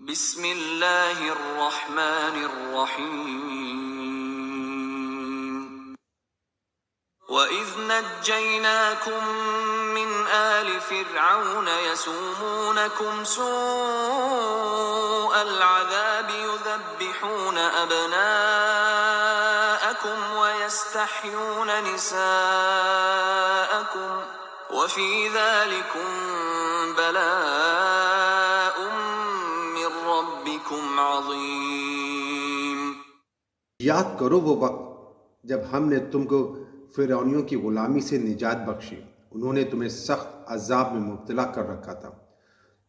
بسم اللہ الرحمن الرحیم وَإِذْ نَجَّيْنَاكُمْ مِنْ آلِ فِرْعَوْنَ يَسُومُونَكُمْ سُوءَ الْعَذَابِ يُذَبِّحُونَ أَبْنَاءَكُمْ وَيَسْتَحْيُونَ نِسَاءَكُمْ وَفِي ذَلِكُمْ بَلَاءٌ مِّن رَّبِّكُمْ عَظِيمٌ۔ یاد کرو وہ وقت جب ہم نے تم کو فرعونیوں کی غلامی سے نجات بخشی۔ انہوں نے تمہیں سخت عذاب میں مبتلا کر رکھا تھا۔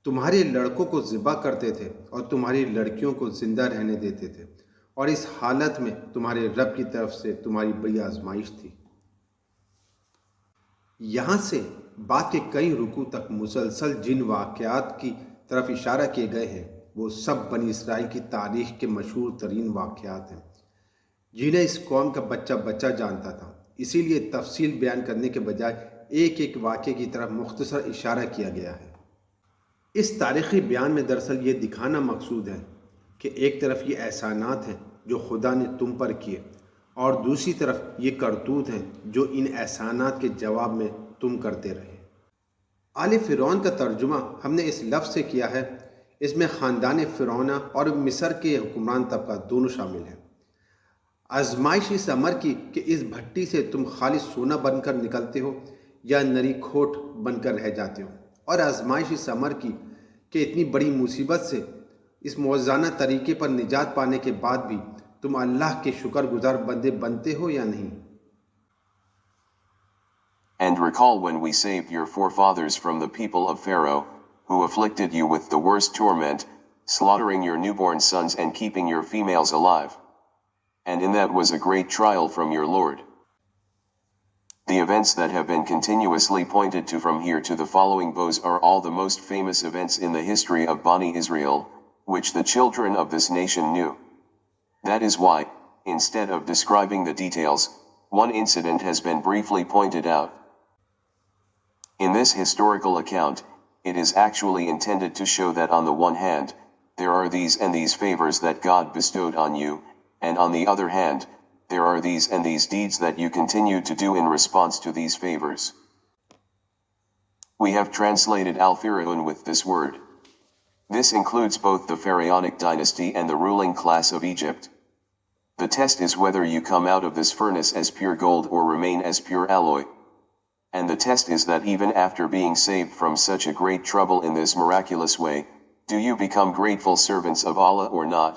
تمہارے لڑکوں کو ذبح کرتے تھے اور تمہاری لڑکیوں کو زندہ رہنے دیتے تھے، اور اس حالت میں تمہارے رب کی طرف سے تمہاری بڑی آزمائش تھی۔ یہاں سے بعد کے کئی رکوع تک مسلسل جن واقعات کی طرف اشارہ کیے گئے ہیں وہ سب بنی اسرائیل کی تاریخ کے مشہور ترین واقعات ہیں، جنہیں اس قوم کا بچہ بچہ جانتا تھا۔ اسی لیے تفصیل بیان کرنے کے بجائے ایک ایک واقعے کی طرف مختصر اشارہ کیا گیا ہے۔ اس تاریخی بیان میں دراصل یہ دکھانا مقصود ہے کہ ایک طرف یہ احسانات ہیں جو خدا نے تم پر کیے، اور دوسری طرف یہ کرتوت ہیں جو ان احسانات کے جواب میں تم کرتے رہے۔ آل فرعون کا ترجمہ ہم نے اس لفظ سے کیا ہے۔ اس میں خاندان فرعون اور مصر کے حکمران طبقہ دونوں شامل ہیں۔ آزمائش اس امر کی کہ اس بھٹی سے تم خالص سونا بن کر نکلتے ہو یا نری کھوٹ بن کر رہ جاتے ہو، اور آزمائش اس امر کی کہ اتنی بڑی مصیبت سے اس موزانہ طریقے پر نجات پانے کے بعد بھی تم اللہ کے شکر گزار بندے بنتے ہو یا نہیں۔ And recall when we saved your forefathers from the people of Pharaoh, who afflicted you with the worst torment, slaughtering your newborn sons and keeping your females alive. And in that was a great trial from your Lord. The events that have been continuously pointed to from here to the following verse are all the most famous events in the history of Bani Israel, which the children of this nation knew. That is why, instead of describing the details, one incident has been briefly pointed out. In this historical account, it is actually intended to show that on the one hand, there are these and these favors that God bestowed on you, and on the other hand, there are these and these deeds that you continue to do in response to these favors. We have translated al-Fir'aun with this word. This includes both the pharaonic dynasty and the ruling class of Egypt. The test is whether you come out of this furnace as pure gold or remain as pure alloy. And the test is that even after being saved from such a great trouble in this miraculous way, do you become grateful servants of Allah or not?